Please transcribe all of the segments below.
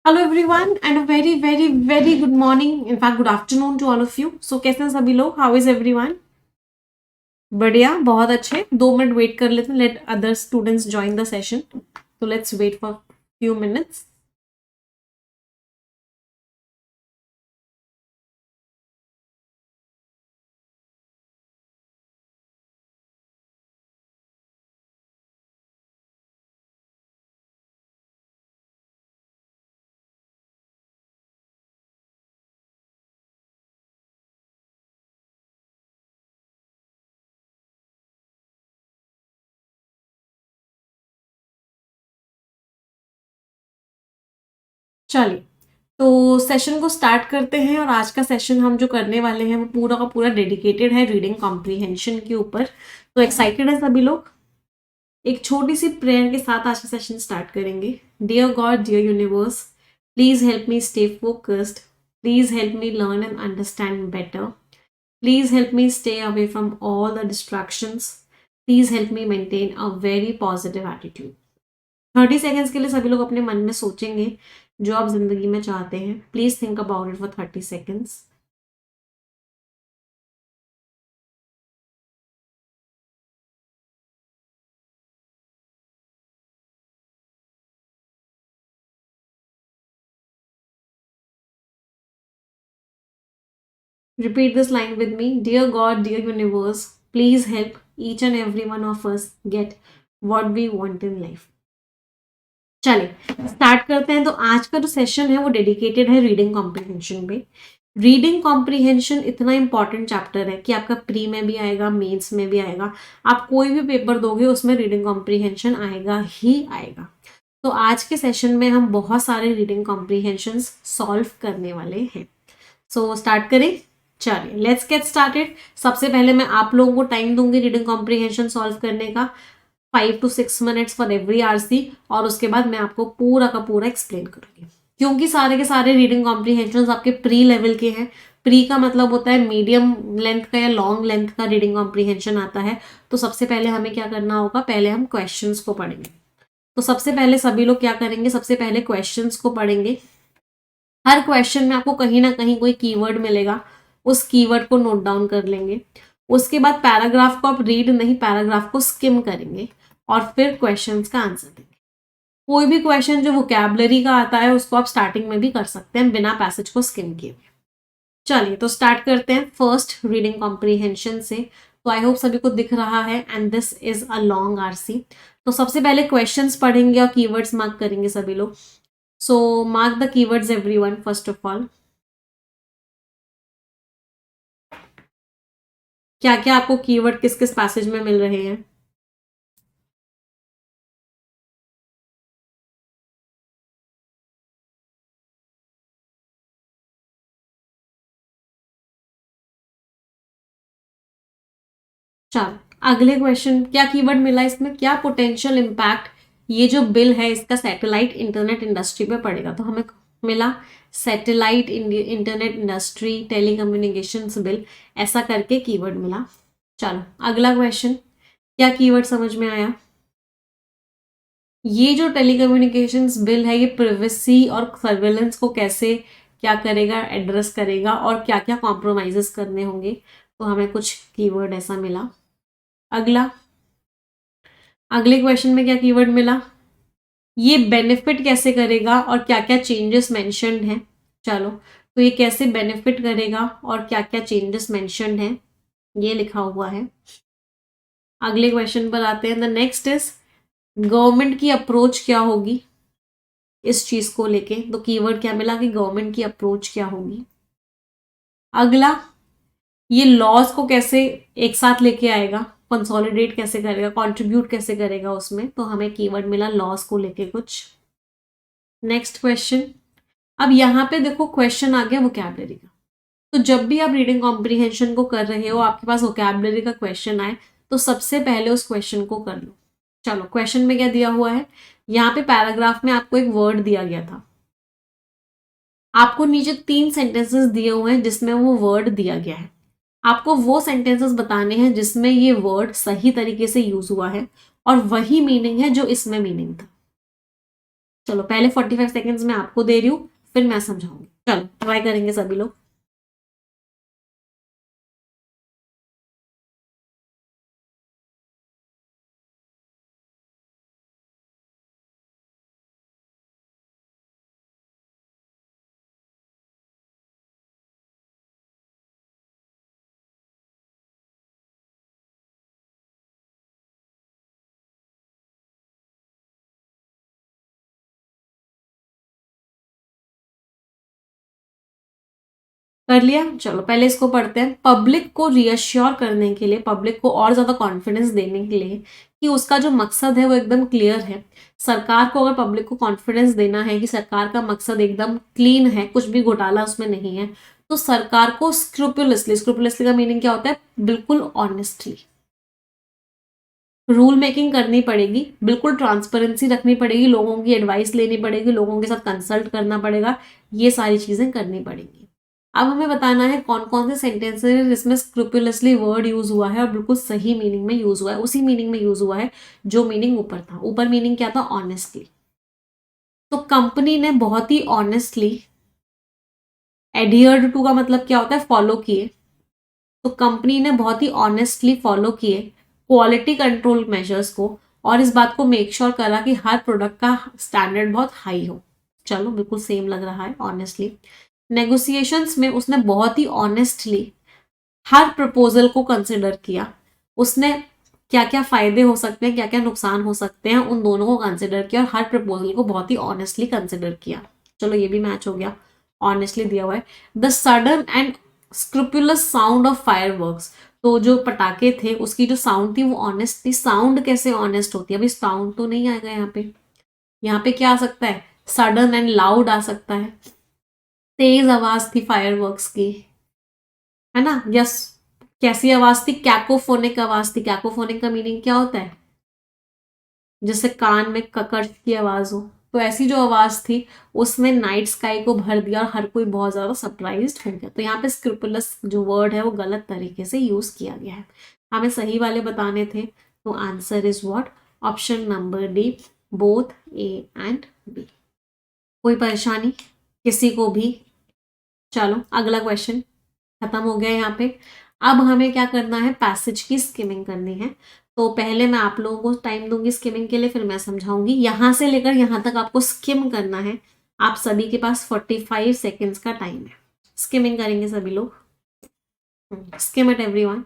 Hello everyone and a very very very good morning, in fact good afternoon to all of you. So कैसे हैं सभी लोग? How is everyone? बढ़िया, बहुत अच्छे। 2 मिनट वेट कर लेते हैं, let other students join the session. तो let's wait for few minutes. चलिए, तो सेशन को स्टार्ट करते हैं। और आज का सेशन हम जो करने वाले हैं वो पूरा का पूरा डेडिकेटेड है रीडिंग कॉम्प्रीहेंशन के ऊपर। तो एक्साइटेड है सभी लोग? एक छोटी सी प्रेयर के साथ आज का सेशन स्टार्ट करेंगे। Dear God, dear universe, please help me stay focused. Please help me learn and understand better. Please help me stay away from all the distractions. Please help me maintain a very positive attitude. 30 seconds के लिए सभी लोग अपने मन में सोचेंगे जो आप जिंदगी में चाहते हैं। Please think about it for 30 seconds. Repeat this line with me. Dear God, dear universe, please help each and every one of us get what we want in life. चलिए स्टार्ट करते हैं। तो आज का जो सेशन है वो dedicated है रीडिंग कॉम्प्रीहेंशन पे। रीडिंग कॉम्प्रीहेंशन इतना इंपॉर्टेंट चैप्टर है कि आपका प्री में भी आएगा, मेंस में भी आएगा। आप कोई भी पेपर दोगे उसमें रीडिंग कॉम्प्रीहेंशन आएगा ही आएगा। तो आज के सेशन में हम बहुत सारे रीडिंग कॉम्प्रीहेंशन सॉल्व करने वाले हैं। सो स्टार्ट करें। चलिए लेट्स गेट स्टार्टेड। सबसे पहले मैं आप लोगों को टाइम दूंगी रीडिंग कॉम्प्रीहेंशन सॉल्व करने का, 5 to 6 minutes for every RC. और उसके बाद मैं आपको पूरा का पूरा एक्सप्लेन करूंगी, क्योंकि सारे के सारे रीडिंग कॉम्प्रीहेंशन आपके प्री लेवल के हैं। प्री का मतलब होता है मीडियम लेंथ का या लॉन्ग लेंथ का रीडिंग कॉम्प्रीहेंशन आता है। तो सबसे पहले हमें क्या करना होगा, पहले हम क्वेश्चंस को पढ़ेंगे। तो सबसे पहले सभी लोग क्या करेंगे, सबसे पहले क्वेश्चंस को पढ़ेंगे। हर क्वेश्चन में आपको कहीं ना कहीं कोई कीवर्ड मिलेगा, उस कीवर्ड को नोट डाउन कर लेंगे। उसके बाद पैराग्राफ को आप रीड नहीं, पैराग्राफ को स्किम करेंगे और फिर क्वेश्चंस का आंसर देंगे। कोई भी क्वेश्चन जो वोकैबुलरी का आता है उसको आप स्टार्टिंग में भी कर सकते हैं बिना पैसेज को स्किम किए। चलिए तो स्टार्ट करते हैं फर्स्ट रीडिंग कॉम्प्रीहेंशन से। तो आई होप सभी को दिख रहा है and this is a long RC. तो सबसे पहले क्वेश्चंस पढ़ेंगे और कीवर्ड्स मार्क करेंगे सभी लोग। So mark the keywords everyone first of all. क्या क्या आपको कीवर्ड किस किस पैसेज में मिल रहे हैं? चलो अगले क्वेश्चन, क्या कीवर्ड मिला इसमें, क्या पोटेंशियल इम्पैक्ट ये जो बिल है इसका सैटेलाइट इंटरनेट इंडस्ट्री पे पड़ेगा? तो हमें मिला satellite internet industry telecommunications bill, ऐसा करके कीवर्ड मिला। चलो अगला क्वेश्चन, क्या कीवर्ड समझ में आया? ये जो टेलीकम्युनिकेशंस बिल है ये प्राइवेसी और सर्वेलेंस को कैसे क्या करेगा, एड्रेस करेगा और क्या क्या कॉम्प्रोमाइजेस करने होंगे? तो हमें कुछ कीवर्ड ऐसा मिला। अगला, अगले क्वेश्चन में क्या कीवर्ड मिला, ये बेनिफिट कैसे करेगा और क्या क्या चेंजेस मेंशन्ड हैं? चलो तो ये कैसे बेनिफिट करेगा और क्या क्या चेंजेस मेंशन्ड हैं ये लिखा हुआ है। अगले क्वेश्चन पर आते हैं। द नेक्स्ट इज गवर्नमेंट की अप्रोच क्या होगी इस चीज को लेके? तो कीवर्ड क्या मिला कि गवर्नमेंट की अप्रोच क्या होगी। अगला, ये लॉज को कैसे एक साथ लेके आएगा, कंसोलिडेट कैसे करेगा, कंट्रीब्यूट कैसे करेगा उसमें? तो हमें कीवर्ड मिला लॉज को लेके कुछ। नेक्स्ट क्वेश्चन, अब यहाँ पे देखो क्वेश्चन आ गया वोकैबुलरी का। तो जब भी आप रीडिंग कॉम्प्रीहेंशन को कर रहे हो, आपके पास वोकैबुलरी का क्वेश्चन आए तो सबसे पहले उस क्वेश्चन को कर लो। चलो क्वेश्चन में क्या दिया हुआ है, यहाँ पे पैराग्राफ में आपको एक वर्ड दिया गया था। आपको नीचे 3 सेंटेंसेस दिए हुए हैं जिसमें वो वर्ड दिया गया है। आपको वो सेंटेंसेस बताने हैं जिसमें ये वर्ड सही तरीके से यूज हुआ है और वही मीनिंग है जो इसमें मीनिंग था। चलो पहले 45 सेकेंड्स में आपको दे रही हूँ, फिर मैं समझाऊंगी। चलो ट्राई करेंगे सभी लोग। कर लिया? चलो पहले इसको पढ़ते हैं। पब्लिक को रियश्योर करने के लिए, पब्लिक को और ज्यादा कॉन्फिडेंस देने के लिए कि उसका जो मकसद है वो एकदम क्लियर है। सरकार को अगर पब्लिक को कॉन्फिडेंस देना है कि सरकार का मकसद एकदम क्लीन है, कुछ भी घोटाला उसमें नहीं है, तो सरकार को स्क्रूपुलसली, स्क्रूपुलसली का मीनिंग क्या होता है? बिल्कुल ऑनेस्टली रूल मेकिंग करनी पड़ेगी, बिल्कुल ट्रांसपेरेंसी रखनी पड़ेगी, लोगों की एडवाइस लेनी पड़ेगी, लोगों के साथ कंसल्ट करना पड़ेगा, ये सारी चीजें करनी पड़ेंगी। अब हमें बताना है कौन कौन से सेंटेंसेस हैं जिसमें स्क्रूपुलसली वर्ड यूज हुआ है और बिल्कुल सही मीनिंग में यूज हुआ है, उसी मीनिंग में यूज हुआ है जो मीनिंग ऊपर था। ऊपर मीनिंग क्या था? ऑनेस्टली। तो कंपनी ने बहुत ही ऑनेस्टली, एडियर्ड टू का मतलब क्या होता है? फॉलो किए। तो कंपनी ने बहुत ही ऑनेस्टली फॉलो किए क्वालिटी कंट्रोल मेजर्स को, और इस बात को मेक श्योर करा कि हर प्रोडक्ट का स्टैंडर्ड बहुत हाई हो। चलो बिल्कुल सेम लग रहा है, ऑनेस्टली। नेगोशिएशंस में उसने बहुत ही ऑनेस्टली हर प्रपोजल को कंसिडर किया। उसने क्या क्या फायदे हो सकते हैं, क्या क्या नुकसान हो सकते हैं, उन दोनों को कंसिडर किया और हर प्रपोजल को बहुत ही ऑनेस्टली कंसिडर किया। चलो ये भी मैच हो गया, ऑनेस्टली दिया हुआ है। The sudden and scrupulous sound of fireworks, तो जो पटाखे थे उसकी जो साउंड थी वो ऑनेस्ट थी। साउंड कैसे ऑनेस्ट होती है? अभी साउंड तो नहीं आएगा यहाँ पे। यहाँ पे क्या आ सकता है? सडन एंड लाउड आ सकता है। तेज आवाज थी फायरवर्क्स की, है ना? यस। कैसी आवाज थी? कैकोफोनिक आवाज थी। कैकोफोनिक का मीनिंग क्या होता है? जैसे कान में ककड़ की आवाज हो, तो ऐसी जो आवाज थी उसमें नाइट स्काई को भर दिया और हर कोई बहुत ज्यादा सरप्राइज हो गया। तो यहाँ पे स्क्रूपुलस जो वर्ड है वो गलत तरीके से यूज किया गया है। हमें सही वाले बताने थे, तो answer is what? Option number D, both A and B. कोई परेशानी किसी को भी? चलो अगला क्वेश्चन खत्म हो गया यहाँ पे। अब हमें क्या करना है? पैसेज की स्किमिंग करनी है। तो पहले मैं आप लोगों को टाइम दूंगी स्किमिंग के लिए, फिर मैं समझाऊंगी। यहां से लेकर यहां तक आपको स्किम करना है। आप सभी के पास 45 सेकेंड्स का टाइम है। स्किमिंग करेंगे सभी लोग। Scheme it everyone.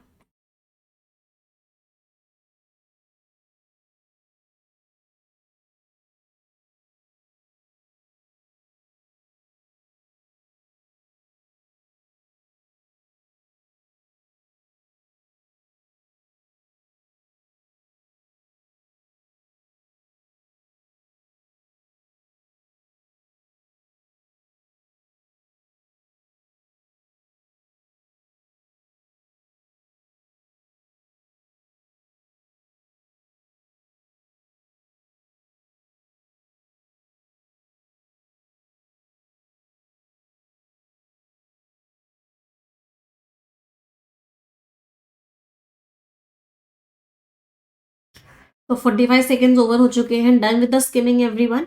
तो 45 सेकेंड्स ओवर हो चुके हैं। Done with the skimming everyone.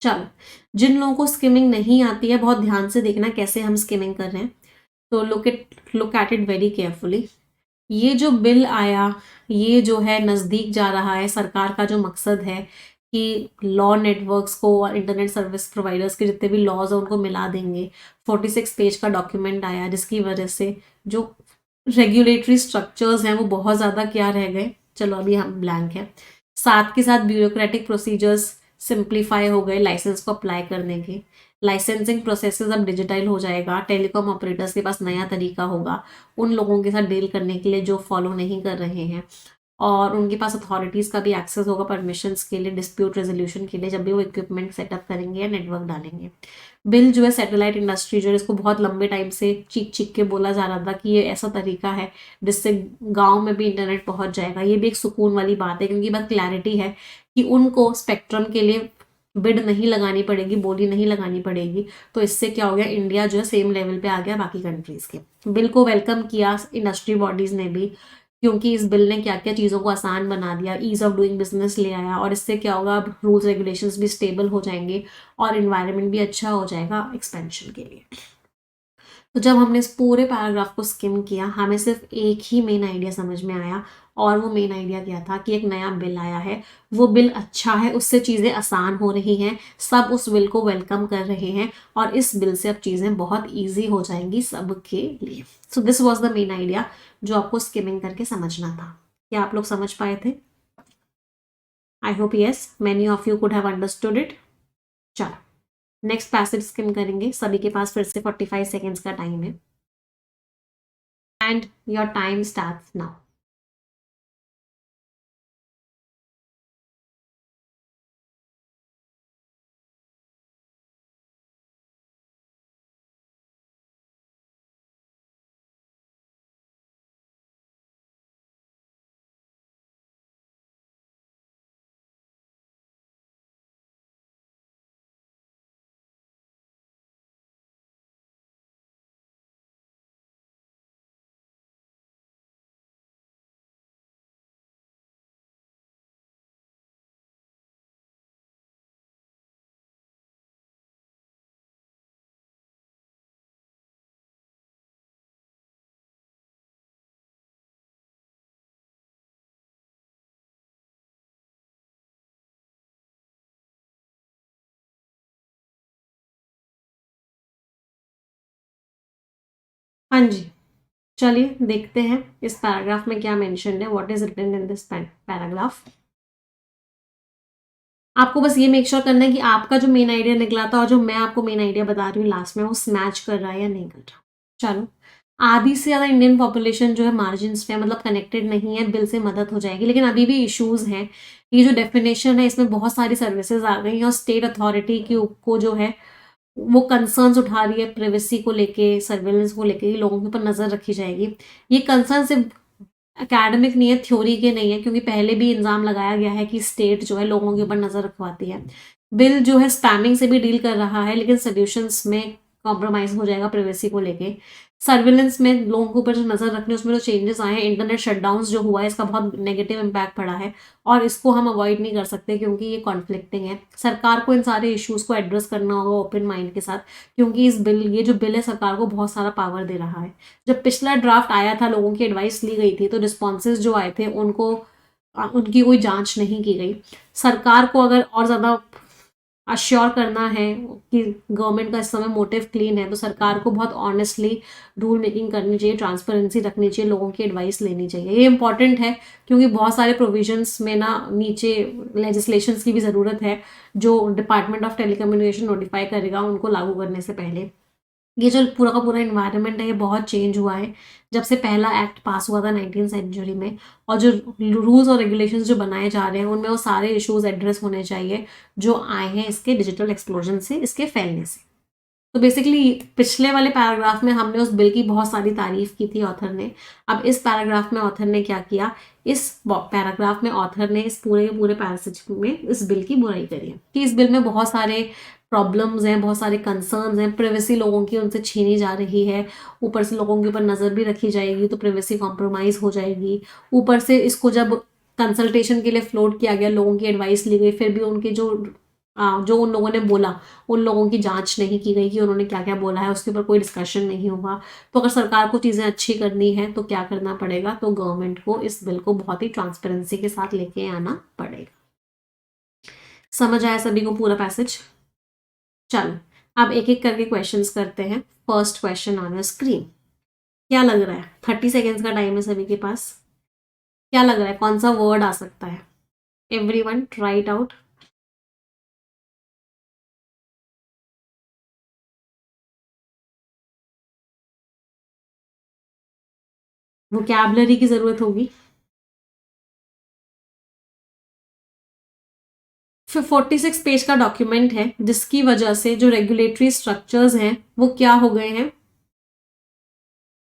चलो, जिन लोगों को स्किमिंग नहीं आती है, बहुत ध्यान से देखना कैसे हम स्किमिंग कर रहे हैं। तो look at it very carefully. ये जो बिल आया, ये जो है नज़दीक जा रहा है। सरकार का जो मकसद है कि लॉ नेटवर्क्स को और इंटरनेट सर्विस प्रोवाइडर्स के जितने भी लॉज हैं उनको मिला देंगे। 46 पेज का डॉक्यूमेंट आया, जिसकी वजह से जो रेगुलेटरी स्ट्रक्चर्स हैं वो बहुत ज़्यादा क्या रह गए? चलो अभी हम ब्लैंक है। साथ के साथ ब्यूरोक्रेटिक प्रोसीजर्स सिंप्लीफाई हो गए लाइसेंस को अप्लाई करने के। लाइसेंसिंग प्रोसेसेस अब डिजिटल हो जाएगा। टेलीकॉम ऑपरेटर्स के पास नया तरीका होगा उन लोगों के साथ डील करने के लिए जो फॉलो नहीं कर रहे हैं, और उनके पास अथॉरिटीज़ का भी एक्सेस होगा परमिशंस के लिए, डिस्प्यूट रेजोल्यूशन के लिए, जब भी वो इक्विपमेंट सेटअप करेंगे या नेटवर्क डालेंगे। बिल जो है सैटेलाइट इंडस्ट्री जो है, इसको बहुत लंबे टाइम से चीख चीख के बोला जा रहा था कि ये ऐसा तरीका है जिससे गांव में भी इंटरनेट पहुंच जाएगा। ये भी एक सुकून वाली बात है, क्योंकि बात क्लैरिटी है कि उनको स्पेक्ट्रम के लिए बिड नहीं लगानी पड़ेगी, बोली नहीं लगानी पड़ेगी। तो इससे क्या हो गया? इंडिया जो है सेम लेवल पे आ गया बाकी कंट्रीज के। बिल को वेलकम किया इंडस्ट्री बॉडीज ने भी। क्योंकि इस बिल ने क्या क्या चीज़ों को आसान बना दिया, ईज ऑफ डूइंग बिजनेस ले आया, और इससे क्या होगा, अब रूल्स रेगुलेशंस भी स्टेबल हो जाएंगे और इन्वायरमेंट भी अच्छा हो जाएगा एक्सपेंशन के लिए। तो जब हमने इस पूरे पैराग्राफ को स्किम किया, हमें सिर्फ एक ही मेन आइडिया समझ में आया, और वो मेन आइडिया क्या था कि एक नया बिल आया है, वो बिल अच्छा है, उससे चीज़ें आसान हो रही हैं, सब उस बिल को वेलकम कर रहे हैं, और इस बिल से अब चीज़ें बहुत ईजी हो जाएंगी सबके लिए। So this was the main idea जो आपको स्किमिंग करके समझना था। क्या आप लोग समझ पाए थे? I hope yes, many of you could have understood it. चलो नेक्स्ट पैसेज स्किम करेंगे, सभी के पास फिर से 45 सेकेंड्स का टाइम है, and your time starts now. हाँ जी, चलिए देखते हैं इस पैराग्राफ में क्या मेंशन है, what is written in this paragraph. आपको बस ये मेक श्योर करना है कि आपका जो मेन आइडिया निकला था और जो मैं आपको मेन आइडिया बता रही हूँ लास्ट में, वो मैच कर रहा है या नहीं कर रहा। चलो, आधी से ज़्यादा इंडियन पॉपुलेशन जो है मार्जिन पे, मतलब कनेक्टेड नहीं है, बिल से मदद हो जाएगी, लेकिन अभी भी इश्यूज हैं। ये जो डेफिनेशन है, इसमें बहुत सारी सर्विसेज आ गई हैं, और स्टेट अथॉरिटी को जो है वो कंसर्न्स उठा रही है प्राइवेसी को लेके, सर्वेलेंस को लेके, लोगों के ऊपर नजर रखी जाएगी। ये कंसर्न सिर्फ एकेडमिक नहीं है, थ्योरी के नहीं है, क्योंकि पहले भी इल्जाम लगाया गया है कि स्टेट जो है लोगों के ऊपर नजर रखवाती है। बिल जो है स्पैमिंग से भी डील कर रहा है, लेकिन सोल्यूशंस में कॉम्प्रोमाइज हो जाएगा प्राइवेसी को लेके। सर्विलेंस में लोगों के ऊपर जो नजर रखने, उसमें जो चेंजेस आए हैं, इंटरनेट शटडाउन जो हुआ है, इसका बहुत नेगेटिव इम्पैक्ट पड़ा है, और इसको हम अवॉइड नहीं कर सकते क्योंकि ये कॉन्फ्लिक्टिंग है। सरकार को इन सारे इश्यूज को एड्रेस करना होगा ओपन माइंड के साथ, क्योंकि ये जो बिल है, सरकार को बहुत सारा पावर दे रहा है। जब पिछला ड्राफ्ट आया था, लोगों की एडवाइस ली गई थी, तो रिस्पॉन्सेज जो आए थे उनकी कोई जांच नहीं की गई। सरकार को अगर और ज़्यादा अश्योर करना है कि गवर्नमेंट का इस समय मोटिव क्लीन है, तो सरकार को बहुत ऑनेस्टली रूल मेकिंग करनी चाहिए, ट्रांसपेरेंसी रखनी चाहिए, लोगों की एडवाइस लेनी चाहिए। ये इंपॉर्टेंट है क्योंकि बहुत सारे प्रोविजंस में ना नीचे लेजिस्लेशंस की भी ज़रूरत है, जो डिपार्टमेंट ऑफ टेलीकम्युनिकेशन नोटिफाई करेगा उनको लागू करने से पहले। ये जो पूरा का पूरा इन्वायरमेंट है, ये बहुत चेंज हुआ है जब से पहला एक्ट पास हुआ था 19th सेंचुरी में, और जो रूल्स और रेगुलेशंस जो बनाए जा रहे हैं, उनमें वो सारे इश्यूज एड्रेस होने चाहिए जो आए हैं इसके डिजिटल एक्सप्लोजन से, इसके फैलने से। तो बेसिकली पिछले वाले पैराग्राफ में हमने उस बिल की बहुत सारी तारीफ की थी ऑथर ने। अब इस पैराग्राफ में ऑथर ने क्या किया, इस पैराग्राफ में ऑथर ने इस पूरे के पूरे पैसेज में इस बिल की बुराई करी है कि इस बिल में बहुत सारे प्रॉब्लम्स हैं, बहुत सारे कंसर्न्स हैं, प्राइवेसी लोगों की उनसे छीनी जा रही है, ऊपर से लोगों के ऊपर नज़र भी रखी जाएगी, तो प्राइवेसी कॉम्प्रोमाइज़ हो जाएगी। ऊपर से इसको जब कंसल्टेशन के लिए फ्लोट किया गया, लोगों की एडवाइस ली गई, फिर भी उनके जो उन लोगों ने बोला, उन लोगों की जांच नहीं की गई कि उन्होंने क्या क्या बोला है, उसके ऊपर कोई डिस्कशन नहीं हुआ। तो अगर सरकार को चीज़ें अच्छी करनी है तो क्या करना पड़ेगा, तो गवर्नमेंट को इस बिल को बहुत ही ट्रांसपेरेंसी के साथ लेके आना पड़ेगा। समझ आया सभी को पूरा पैसेज? चलो, अब एक एक करके क्वेश्चंस करते हैं। First question on your screen. क्या लग रहा है? 30 सेकेंड्स का टाइम है सभी के पास। क्या लग रहा है, कौन सा वर्ड आ सकता है? Everyone right out. वोकैबुलरी की जरूरत होगी। 46 पेज का डॉक्यूमेंट है, जिसकी वजह से जो रेगुलेटरी स्ट्रक्चर्स हैं वो क्या हो गए हैं,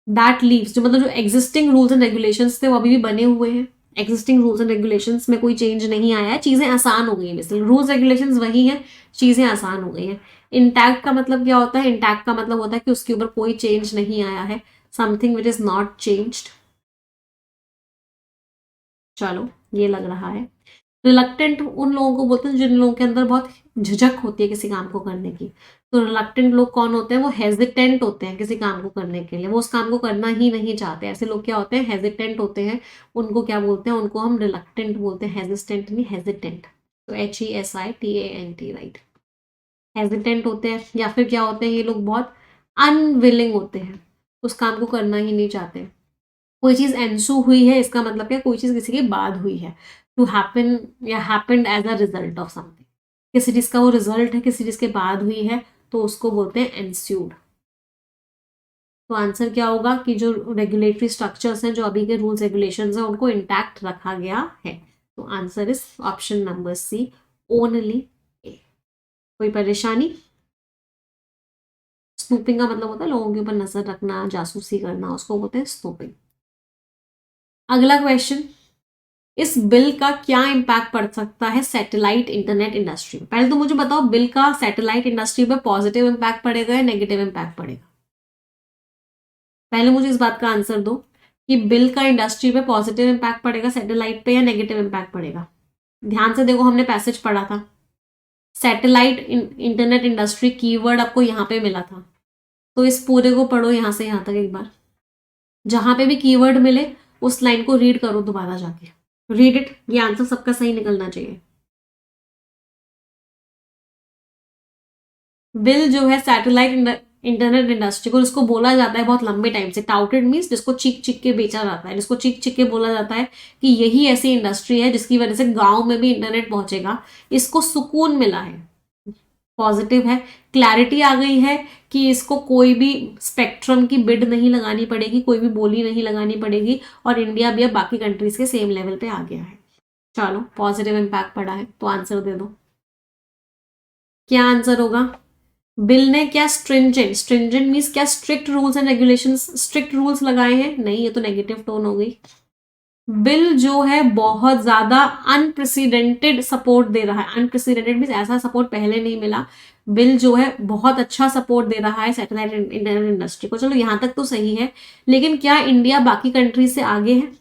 दैट लीव्स, जो मतलब जो एग्जिस्टिंग रूल्स एंड रेगुलेशंस थे वो अभी भी बने हुए हैं। एग्जिस्टिंग रूल्स एंड रेगुलेशंस में कोई चेंज नहीं आया है, चीजें आसान हो गई हैं। बेसिकली रूल्स रेगुलेशंस वही हैं, चीजें आसान हो गई हैं। इंटैक्ट का मतलब क्या होता है? इंटैक्ट का मतलब होता है कि उसके ऊपर कोई चेंज नहीं आया है, something which is not changed. चलो ये लग रहा है। रिलक्टेंट उन लोगों को बोलते हैं जिन लोगों के अंदर बहुत झिझक होती है किसी काम को करने की। तो रिलक्टेंट लोग कौन होते हैं? वो हेजिटेंट होते हैं किसी काम को करने के लिए, वो उस काम को करना ही नहीं चाहते। ऐसे लोग क्या होते हैं? हेजिटेंट होते हैं। उनको क्या बोलते हैं? उनको हम रिलक्टेंट बोलते हैं, हेजिस्टेंट नहीं, हेजिटेंट। तो HESITANT, राइट। हेजिटेंट होते हैं। या फिर क्या होते हैं? ये लोग बहुत अनविलिंग होते हैं, उस काम को करना ही नहीं चाहते। कोई चीज एंसू हुई है, इसका मतलब क्या? कोई चीज किसी के बाद हुई है, टू हैपन या happened as a result of something. किसी चीज का वो रिजल्ट है, किसी चीज के बाद हुई है, तो उसको बोलते हैं एंस्यूड। तो आंसर क्या होगा कि जो रेगुलेटरी स्ट्रक्चर्स हैं, जो अभी के रूल्स रेगुलेशंस हैं, उनको इंटैक्ट रखा गया है। तो answer is option number C, only A. कोई परेशानी? स्नूपिंग का मतलब होता है लोगों के ऊपर नजर रखना, जासूसी करना, उसको बोलते हैं स्नूपिंग। अगला क्वेश्चन, इस बिल का क्या इम्पैक्ट पड़ सकता है सैटेलाइट इंटरनेट इंडस्ट्री में? पहले तो मुझे बताओ, बिल का सैटेलाइट इंडस्ट्री पे पॉजिटिव इम्पैक्ट पड़ेगा या नेगेटिव इम्पैक्ट पड़ेगा? पहले मुझे इस बात का आंसर दो कि बिल का इंडस्ट्री पे पॉजिटिव इम्पैक्ट पड़ेगा सैटेलाइट पे या नेगेटिव इम्पैक्ट पड़ेगा। ध्यान से देखो, हमने पैसेज पढ़ा था, सैटेलाइट इंटरनेट इंडस्ट्री कीवर्ड आपको यहां पे मिला था। तो इस पूरे को पढ़ो यहां से यहां तक एक बार, जहां पे भी कीवर्ड मिले उस लाइन को रीड करो दोबारा जाके, रीड इट। ये आंसर सबका सही निकलना चाहिए। बिल जो है सैटेलाइट इंटरनेट इंडस्ट्री को, जिसको बोला जाता है बहुत लंबे टाइम से, टाउटेड मीन्स जिसको चीख चीख के बेचा जाता है, जिसको चीख चीख के बोला जाता है कि यही ऐसी इंडस्ट्री है जिसकी वजह से गांव में भी इंटरनेट पहुंचेगा, इसको सुकून मिला है, पॉजिटिव है। क्लैरिटी आ गई है कि इसको कोई भी स्पेक्ट्रम की बिड नहीं लगानी पड़ेगी, कोई भी बोली नहीं लगानी पड़ेगी, और इंडिया भी अब बाकी कंट्रीज के सेम लेवल पे आ गया है। चलो पॉजिटिव इम्पैक्ट पड़ा है, तो आंसर दे दो। क्या आंसर होगा? बिल ने क्या स्ट्रिंजेंट, स्ट्रिंजेंट मीन्स क्या? Strict rules and regulations, strict rules लगाए हैं? नहीं, ये तो नेगेटिव टोन हो गई। बिल जो है बहुत ज्यादा अनप्रेसिडेंटेड सपोर्ट दे रहा है। अनप्रेसिडेंटेड मीन्स ऐसा सपोर्ट पहले नहीं मिला। बिल जो है बहुत अच्छा सपोर्ट दे रहा है सैटेलाइट इंटरनेट इंडस्ट्री को। चलो यहां तक तो सही है, लेकिन क्या इंडिया बाकी कंट्रीज से आगे है?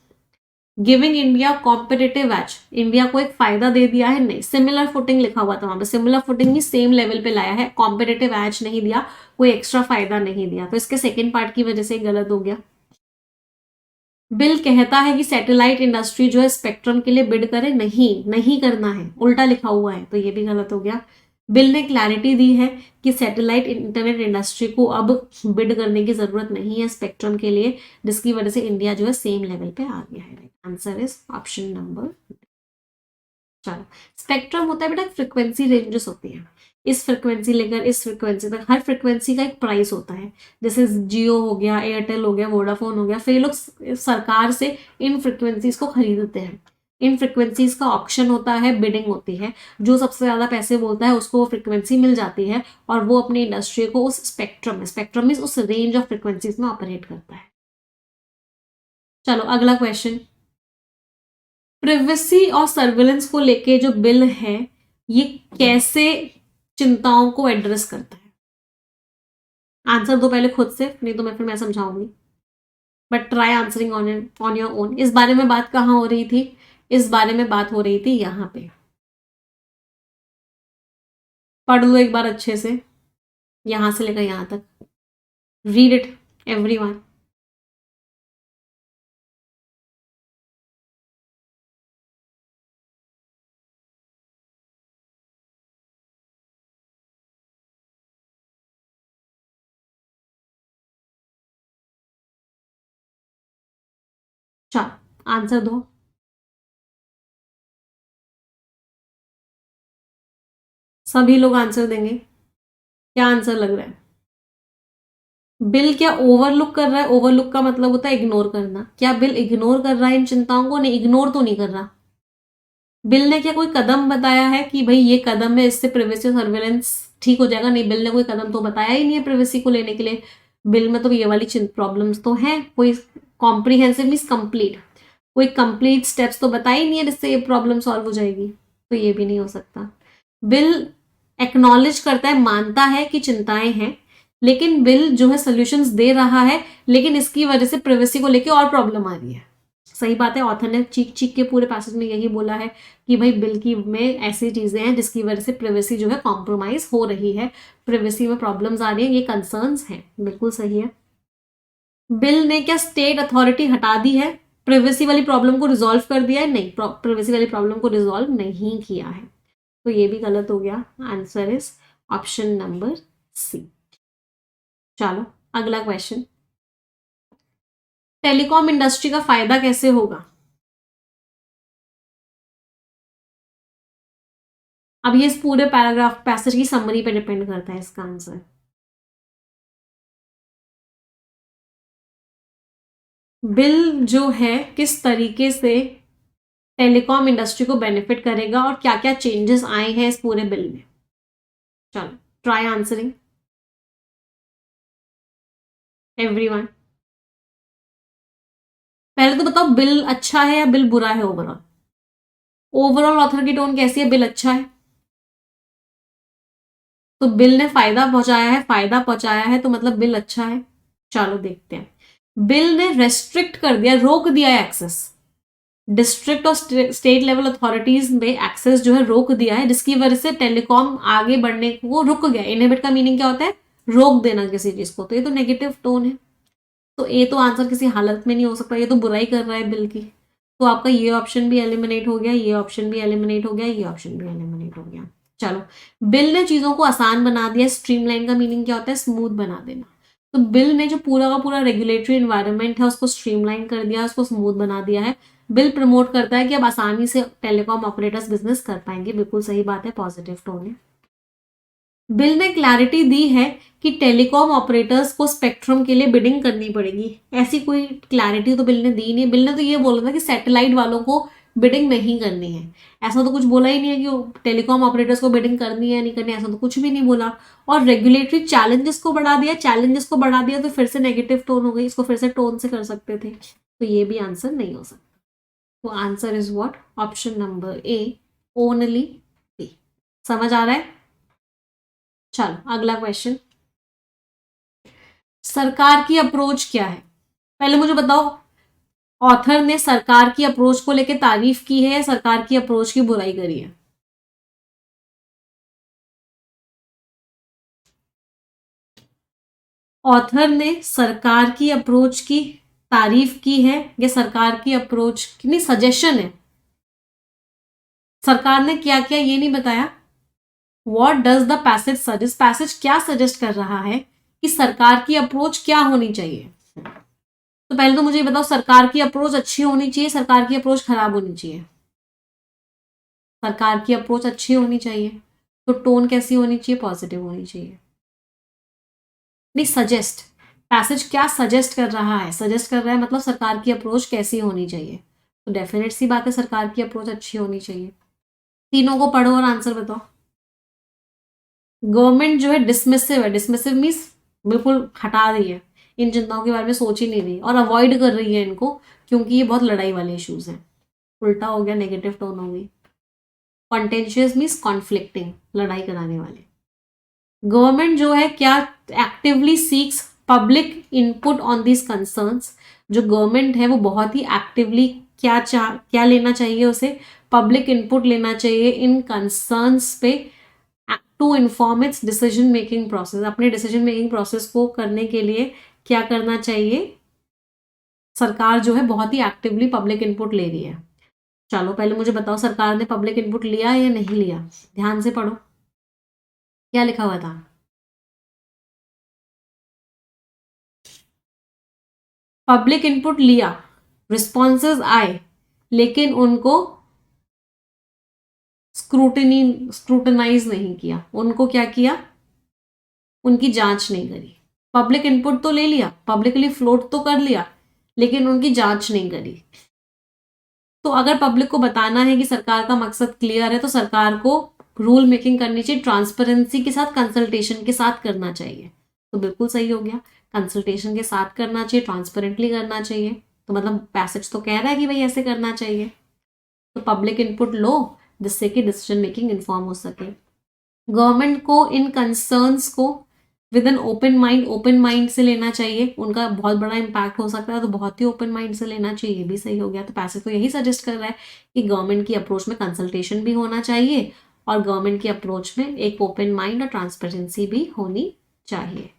Giving India competitive edge, India को एक फायदा दे दिया है? नहीं, सिमिलर फुटिंग लिखा हुआ था वहां पे, सिमिलर फुटिंग भी सेम लेवल पे लाया है, कॉम्पिटेटिव एज नहीं दिया, कोई एक्स्ट्रा फायदा नहीं दिया। तो इसके सेकेंड पार्ट की वजह से गलत हो गया। बिल कहता है कि सैटेलाइट इंडस्ट्री जो है स्पेक्ट्रम के लिए बिड करे? नहीं, नहीं करना है, उल्टा लिखा हुआ है, तो ये भी गलत हो गया। बिल ने क्लैरिटी दी है कि सैटेलाइट इंटरनेट इंडस्ट्री को अब बिड करने की जरूरत नहीं है स्पेक्ट्रम के लिए, जिसकी वजह से इंडिया जो है सेम लेवल पे आ गया है। Answer is option number. चलो, स्पेक्ट्रम होता है बेटा, फ्रिक्वेंसी रेंजेस होती है, इस फ्रिक्वेंसी लेकर इस फ्रिक्वेंसी तक, हर फ्रिक्वेंसी का एक प्राइस होता है। जैसे जियो हो गया, एयरटेल हो गया, वोडाफोन हो गया, फिर ये लोग सरकार से इन फ्रिक्वेंसीज को खरीदते हैं। इन फ्रिक्वेंसीज का ऑक्शन होता है, बिडिंग होती है, जो सबसे ज्यादा पैसे बोलता है उसको वो फ्रिक्वेंसी मिल जाती है, और वो अपनी इंडस्ट्री को उस स्पेक्ट्रम में, स्पेक्ट्रम मीन उस रेंज ऑफ फ्रिक्वेंसीज में ऑपरेट करता है। चलो अगला क्वेश्चन, प्रिवेसी और सर्विलेंस को लेके जो बिल है, ये कैसे चिंताओं को एड्रेस करता है? आंसर दो पहले खुद से, नहीं तो मैं समझाऊंगी, but try answering on your own. इस बारे में बात कहाँ हो रही थी? इस बारे में बात हो रही थी यहाँ पे, पढ़ लो एक बार अच्छे से, यहां से लेकर यहां तक, रीड इट एवरीवन। चलो आंसर दो। सभी लोग आंसर देंगे, क्या आंसर लग रहा है? बिल क्या ओवरलुक कर रहा है? ओवरलुक का मतलब होता है इग्नोर करना। क्या बिल इग्नोर कर रहा है इन चिंताओं को? नहीं, इग्नोर तो नहीं कर रहा। बिल ने क्या कोई कदम बताया है कि भाई ये कदम है, इससे प्रिवेसी और सर्वेलेंस ठीक हो जाएगा? नहीं, बिल ने कोई कदम तो बताया ही नहीं है प्रिवेसी को लेने के लिए। बिल में तो ये वाली प्रॉब्लम्स तो हैं, कोई कॉम्प्रीहेंसिव मीन्स कंप्लीट, कोई कंप्लीट स्टेप्स तो बताए ही नहीं है जिससे ये प्रॉब्लम सॉल्व हो जाएगी, तो ये भी नहीं हो सकता। बिल एक्नॉलेज करता है, मानता है कि चिंताएं हैं, लेकिन बिल जो है सोल्यूशंस दे रहा है, लेकिन इसकी वजह से प्रिवेसी को लेके और प्रॉब्लम आ रही है। सही बात है, ऑथर ने चीख चीख के पूरे पैसेज में यही बोला है कि भाई बिल की में ऐसी चीजें हैं जिसकी वजह से प्राइवेसी जो है कॉम्प्रोमाइज हो रही है, प्राइवेसी में प्रॉब्लम्स आ रही है, ये कंसर्न्स हैं। बिल्कुल सही है। बिल ने क्या स्टेट अथॉरिटी हटा दी है, प्राइवेसी वाली प्रॉब्लम को रिजॉल्व कर दिया है? नहीं, प्राइवेसी वाली प्रॉब्लम को रिजॉल्व नहीं किया है, तो ये भी गलत हो गया। Answer is option number C. चलो अगला क्वेश्चन, टेलीकॉम इंडस्ट्री का फायदा कैसे होगा? अब ये इस पूरे पैराग्राफ पैसेज की समरी पे डिपेंड करता है इसका आंसर। बिल जो है किस तरीके से टेलीकॉम इंडस्ट्री को बेनिफिट करेगा और क्या क्या चेंजेस आए हैं इस पूरे बिल में? चलो ट्राई आंसरिंग एवरीवन। पहले तो बताओ बिल अच्छा है या बिल बुरा है ओवरऑल? ओवरऑल ऑथर की टोन कैसी है? बिल अच्छा है, तो बिल ने फायदा पहुंचाया है, फायदा पहुंचाया है तो मतलब बिल अच्छा है। चलो देखते हैं। बिल ने रेस्ट्रिक्ट कर दिया, रोक दिया है एक्सेस, डिस्ट्रिक्ट और स्टेट लेवल अथॉरिटीज में एक्सेस जो है रोक दिया है, जिसकी वजह से टेलीकॉम आगे बढ़ने को रुक गया। इनहिबिट का मीनिंग क्या होता है? रोक देना किसी चीज को, तो ये तो नेगेटिव टोन है, तो ये तो आंसर किसी हालत में नहीं हो सकता, ये तो बुराई कर रहा है बिल की। तो आपका ये ऑप्शन भी एलिमिनेट हो गया, ये ऑप्शन भी एलिमिनेट हो गया, ये ऑप्शन भी एलिमिनेट हो गया। चलो, बिल ने चीजों को आसान बना दिया। स्ट्रीमलाइन का मीनिंग क्या होता है? स्मूथ बना देना। तो बिल ने जो पूरा का पूरा रेगुलेटरी एनवायरनमेंट है उसको स्ट्रीमलाइन कर दिया, उसको स्मूथ बना दिया है। बिल प्रमोट करता है कि अब आसानी से टेलीकॉम ऑपरेटर्स बिजनेस कर पाएंगे। बिल्कुल सही बात है, पॉजिटिव टोन है। बिल ने क्लैरिटी दी है कि टेलीकॉम ऑपरेटर्स को स्पेक्ट्रम के लिए बिडिंग करनी पड़ेगी। ऐसी कोई क्लैरिटी तो बिल ने दी नहीं। बिल ने तो ये बोला था कि सैटेलाइट वालों को बिडिंग नहीं करनी है, ऐसा तो कुछ बोला ही नहीं है कि टेलीकॉम ऑपरेटर्स को बिडिंग करनी है नहीं करनी, ऐसा तो कुछ भी नहीं बोला। और रेगुलेटरी चैलेंजेस को बढ़ा दिया, चैलेंजेस को बढ़ा दिया तो फिर से नेगेटिव टोन हो गई, इसको फिर से टोन से कर सकते थे, तो ये भी आंसर नहीं हो सकता। तो answer is what? Option number A, only B. समझ आ रहा है? चलो अगला क्वेश्चन, सरकार की अप्रोच क्या है? पहले मुझे बताओ, ऑथर ने सरकार की अप्रोच को लेकर तारीफ की है या सरकार की अप्रोच की बुराई करी है? ऑथर ने सरकार की अप्रोच की तारीफ की है या सरकार की अप्रोच की नहीं, सजेशन है। सरकार ने क्या किया ये नहीं बताया। What does the passage suggest? Passage क्या सजेस्ट कर रहा है कि सरकार की अप्रोच क्या होनी चाहिए? तो पहले तो मुझे बताओ, सरकार की अप्रोच अच्छी होनी चाहिए, सरकार की अप्रोच खराब होनी चाहिए? सरकार की अप्रोच अच्छी होनी चाहिए, तो टोन कैसी होनी चाहिए? पॉजिटिव होनी चाहिए। नहीं, सजेस्ट, पैसेज क्या सजेस्ट कर रहा है? सजेस्ट कर रहा है मतलब सरकार की अप्रोच कैसी होनी चाहिए, तो डेफिनेट सी बात है सरकार की अप्रोच अच्छी होनी चाहिए। तीनों को पढ़ो और आंसर बताओ। गवर्नमेंट जो है डिसमिसिव है, डिसमिसिव मीन्स बिल्कुल हटा रही है, इन चिंताओं के बारे में सोच ही नहीं रही और अवॉइड कर रही है इनको, क्योंकि ये बहुत लड़ाई वाले इश्यूज हैं। उल्टा हो गया, नेगेटिव टोन हो गई। कॉन्टेंशियस मीन्स कॉन्फ्लिक्टिंग, लड़ाई कराने वाले। गवर्नमेंट जो है क्या actively seeks public input on this concerns. जो गवर्नमेंट है वो बहुत ही एक्टिवली क्या लेना चाहिए उसे? पब्लिक इनपुट लेना चाहिए इन कंसर्न्स पे, to inform its decision making process. अपने डिसीजन मेकिंग प्रोसेस को करने के लिए क्या करना चाहिए? सरकार जो है बहुत ही एक्टिवली पब्लिक इनपुट ले रही है। चलो पहले मुझे बताओ, सरकार ने पब्लिक इनपुट लिया या नहीं लिया? ध्यान से पढ़ो, क्या लिखा हुआ था? पब्लिक इनपुट लिया, रिस्पॉन्सेज आए, लेकिन उनको स्क्रूटनाइज नहीं किया। उनको क्या किया? उनकी जांच नहीं करी। पब्लिक इनपुट तो ले लिया, पब्लिकली फ्लोट तो कर लिया, लेकिन उनकी जांच नहीं करी। तो अगर पब्लिक को बताना है कि सरकार का मकसद क्लियर है, तो सरकार को रूल मेकिंग करनी चाहिए ट्रांसपेरेंसी के साथ, कंसल्टेशन के साथ करना चाहिए। तो बिल्कुल सही हो गया, कंसल्टेशन के साथ करना चाहिए, ट्रांसपेरेंटली करना चाहिए। तो मतलब पैसेज तो कह रहा है कि भाई ऐसे करना चाहिए। तो पब्लिक इनपुट लो जिससे कि डिसीजन मेकिंग इन्फॉर्म हो सके। गवर्नमेंट को इन कंसर्न्स को विद एन ओपन माइंड से लेना चाहिए, उनका बहुत बड़ा इम्पैक्ट हो सकता है, तो बहुत ही ओपन माइंड से लेना चाहिए, ये भी सही हो गया। तो पैसेज तो यही सजेस्ट कर रहा है कि गवर्नमेंट की अप्रोच में कंसल्टेशन भी होना चाहिए और गवर्नमेंट की अप्रोच में एक ओपन माइंड और ट्रांसपेरेंसी भी होनी चाहिए।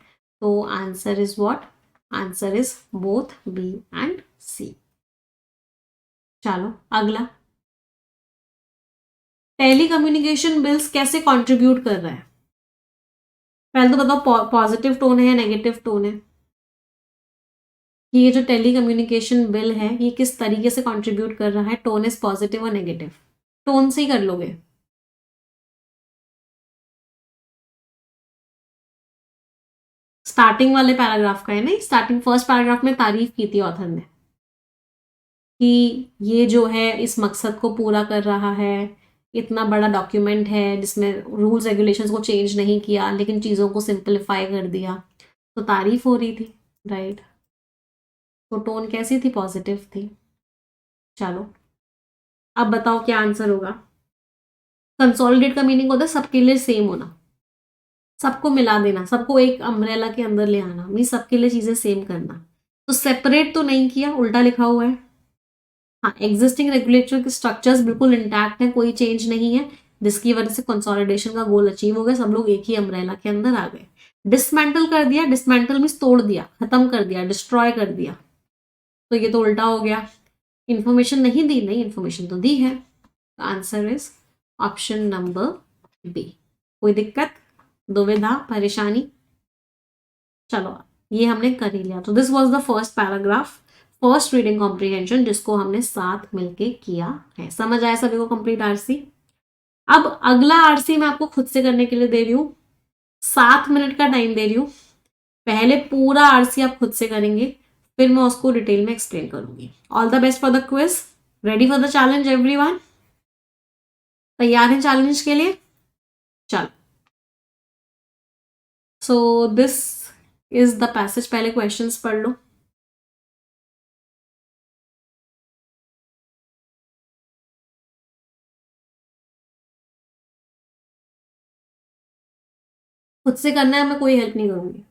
तो answer is what? Answer is both B and C. चलो अगला, टेली कम्युनिकेशन बिल्स कैसे कंट्रीब्यूट कर रहा है? पहले तो बताओ पॉजिटिव टोन है या नेगेटिव टोन है? कि ये जो टेली कम्युनिकेशन बिल है ये किस तरीके से कंट्रीब्यूट कर रहा है? टोन इज पॉजिटिव और नेगेटिव? टोन से ही कर लोगे। स्टार्टिंग वाले पैराग्राफ का है नहीं, स्टार्टिंग फर्स्ट पैराग्राफ में तारीफ की थी ऑथर ने कि ये जो है इस मकसद को पूरा कर रहा है, इतना बड़ा डॉक्यूमेंट है जिसमें रूल्स रेगुलेशंस को चेंज नहीं किया लेकिन चीज़ों को सिंपलीफाई कर दिया, तो तारीफ हो रही थी, राइट? तो टोन कैसी थी? पॉजिटिव थी। चलो अब बताओ क्या आंसर होगा। कंसोलिडेट का मीनिंग होता है सबके लिए सेम होना, सबको मिला देना, सबको एक अम्ब्रेला के अंदर ले आना, मीन सबके लिए चीजें सेम करना। तो सेपरेट तो नहीं किया, उल्टा लिखा हुआ है। हाँ, एग्जिस्टिंग रेगुलेटरी के स्ट्रक्चर्स बिल्कुल इंटैक्ट है, कोई चेंज नहीं है, जिसकी वजह से कंसोलिडेशन का गोल अचीव हो गया, सब लोग एक ही अम्ब्रेला के अंदर आ गए। डिसमेंटल कर दिया, डिसमेंटल मीन्स तोड़ दिया, खत्म कर दिया, डिस्ट्रॉय कर दिया, तो ये तो उल्टा हो गया। इंफॉर्मेशन नहीं दी, नहीं इंफॉर्मेशन तो दी है। Answer is option number B. कोई दिक्कत, दुविधा, परेशानी? चलो ये हमने कर ही लिया। तो this was the first paragraph, first reading comprehension, जिसको हमने साथ मिलके किया है। समझ आया सभी को कंप्लीट आरसी? अब अगला आरसी मैं आपको खुद से करने के लिए दे रही हूँ, 7 मिनट का टाइम दे रही हूँ। पहले पूरा आरसी आप खुद से करेंगे, फिर मैं उसको डिटेल में एक्सप्लेन करूंगी। All the best for the quiz. Ready for the challenge everyone? तैयार हैं चैलेंज के लिए? चलो, so this is the passage. पहले क्वेश्चंस पढ़ लो। खुद से करना है, मैं कोई हेल्प नहीं करूंगी।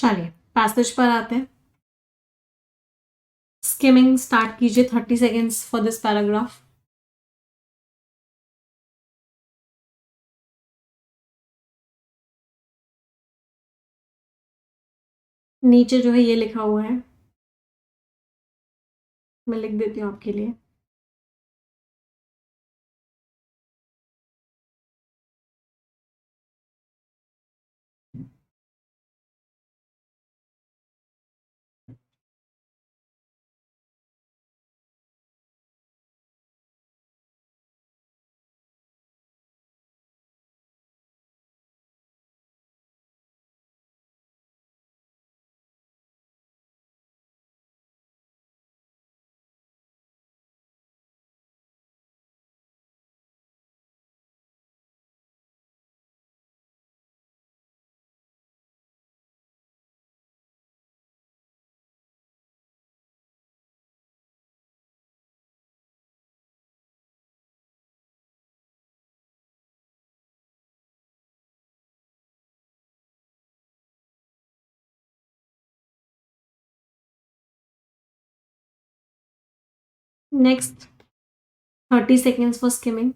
चलिए पैसेज पर आते हैं. स्किमिंग स्टार्ट कीजिए. 30 seconds फॉर दिस पैराग्राफ. नीचे जो है ये लिखा हुआ है, मैं लिख देती हूँ आपके लिए. Next 30 seconds for skimming.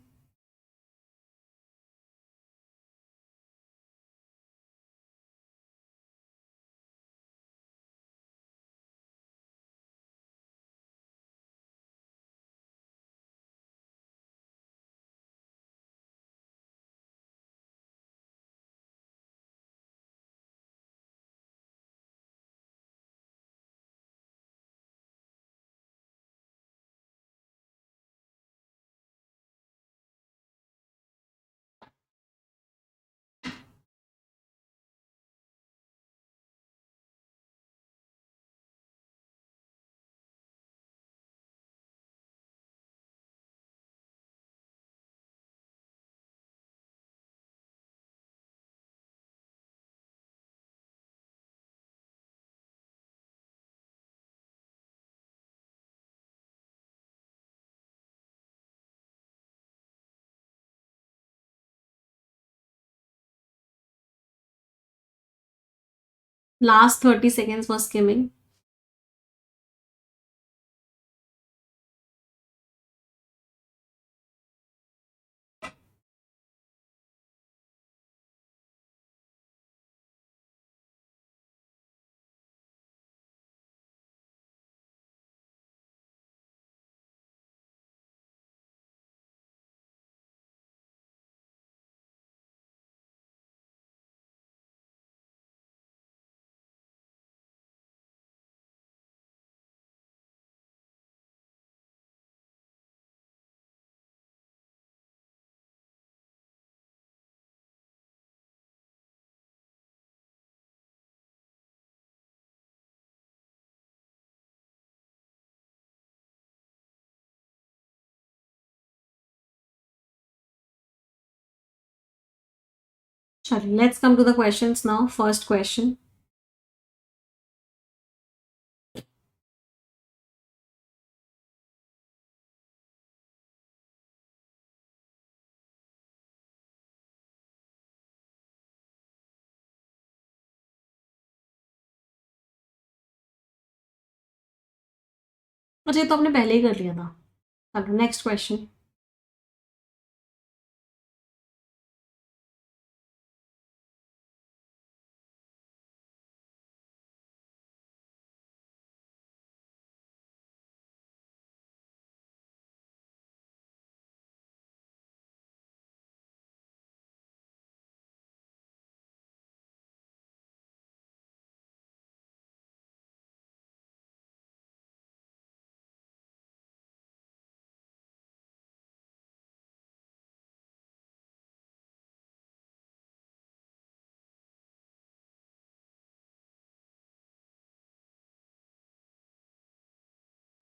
Last 30 seconds for skimming. चलिए let's come to the questions now. First question. अच्छा ये तो आपने पहले ही कर लिया था. चलो next question.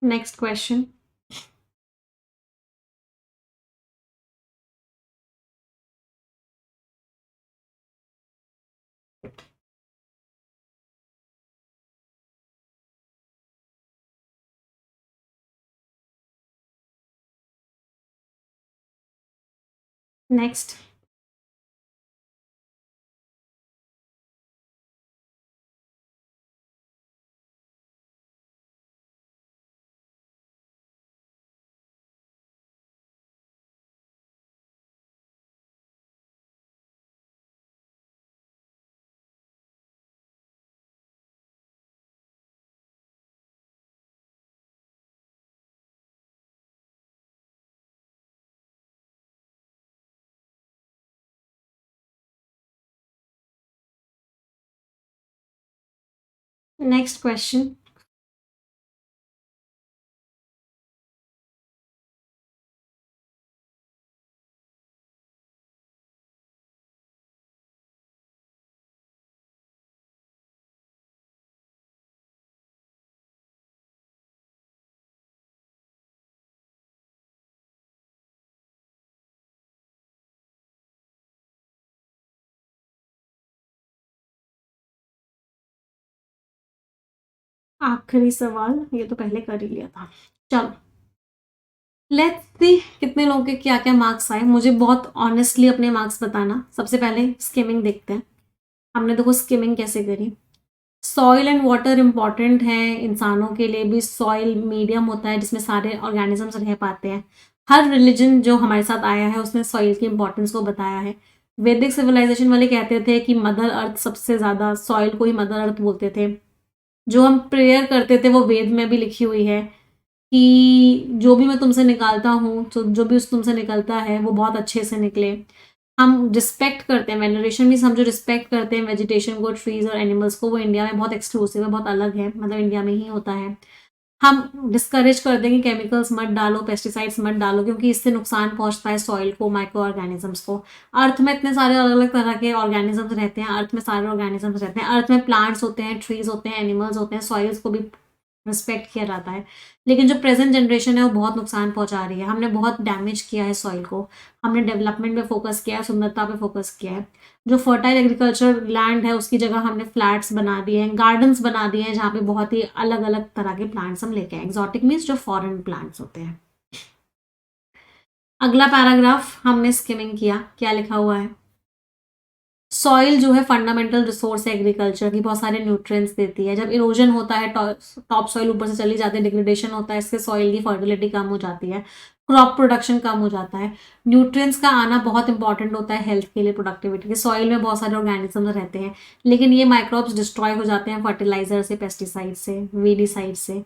Next question. Next. Next question. आखिरी सवाल, ये तो पहले कर ही लिया था। चलो लेट्स सी कितने लोगों के क्या क्या मार्क्स आए। मुझे बहुत ऑनेस्टली अपने मार्क्स बताना। सबसे पहले स्किमिंग देखते हैं, हमने देखो स्किमिंग कैसे करी। सॉइल एंड वाटर इंपॉर्टेंट है इंसानों के लिए भी। सॉइल मीडियम होता है जिसमें सारे ऑर्गेनिजम्स रह पाते हैं। हर रिलीजन जो हमारे साथ आया है उसने सॉइल की इंपॉर्टेंस को बताया है। वैदिक सिविलाइजेशन वाले कहते थे कि मदर अर्थ सबसे ज़्यादा, सॉइल को ही मदर अर्थ बोलते थे। जो हम प्रेयर करते थे वो वेद में भी लिखी हुई है कि जो भी मैं तुमसे निकालता हूँ, तो जो भी उस तुमसे निकलता है वो बहुत अच्छे से निकले। हम रिस्पेक्ट करते हैं, वेनरेशन भी हम जो रिस्पेक्ट करते हैं वेजिटेशन को, ट्रीज और एनिमल्स को, वो इंडिया में बहुत एक्सक्लूसिव है, बहुत अलग है, मतलब इंडिया में ही होता है। हम डिस्करेज कर देंगे केमिकल्स मत डालो, पेस्टिसाइड्स मत डालो, क्योंकि इससे नुकसान पहुंचता है सॉइल को, माइक्रो ऑर्गेनिजम्स को। अर्थ में इतने सारे अलग अलग तरह के ऑर्गेनिजम्स रहते हैं, अर्थ में सारे ऑर्गेनिजम्स रहते हैं, अर्थ में प्लांट्स होते हैं, ट्रीज होते हैं, एनिमल्स होते हैं, सॉइल्स को भी रिस्पेक्ट किया जाता है। लेकिन जो प्रेजेंट जनरेशन है वो बहुत नुकसान पहुंचा रही है। हमने बहुत डैमेज किया है सॉइल को। हमने डेवलपमेंट पे फोकस किया है, सुंदरता पे फोकस किया है। जो फर्टाइल एग्रीकल्चर लैंड है उसकी जगह हमने फ्लैट्स बना दिए हैं, गार्डन्स बना दिए हैं, जहाँ पे बहुत ही अलग अलग तरह के प्लांट्स हम लेके आए। एक्सोटिक मीन्स जो फॉरेन प्लांट्स होते हैं। अगला पैराग्राफ हमने स्किमिंग किया, क्या लिखा हुआ है। सॉइल जो है फंडामेंटल रिसोर्स है एग्रीकल्चर की, बहुत सारे न्यूट्रिएंट्स देती है। जब इरोजन होता है, टॉप सॉइल ऊपर से चली जाती है, डिग्रेडेशन होता है, इससे सॉइल की फर्टिलिटी कम हो जाती है, क्रॉप प्रोडक्शन कम हो जाता है। न्यूट्रिएंट्स का आना बहुत इंपॉर्टेंट होता है हेल्थ के लिए, प्रोडक्टिविटी के। सॉइल में बहुत सारे ऑर्गेनिजम्स रहते हैं, लेकिन ये माइक्रोब्स डिस्ट्रॉय हो जाते हैं फर्टिलाइजर से, पेस्टिसाइड से, वीडीसाइड से।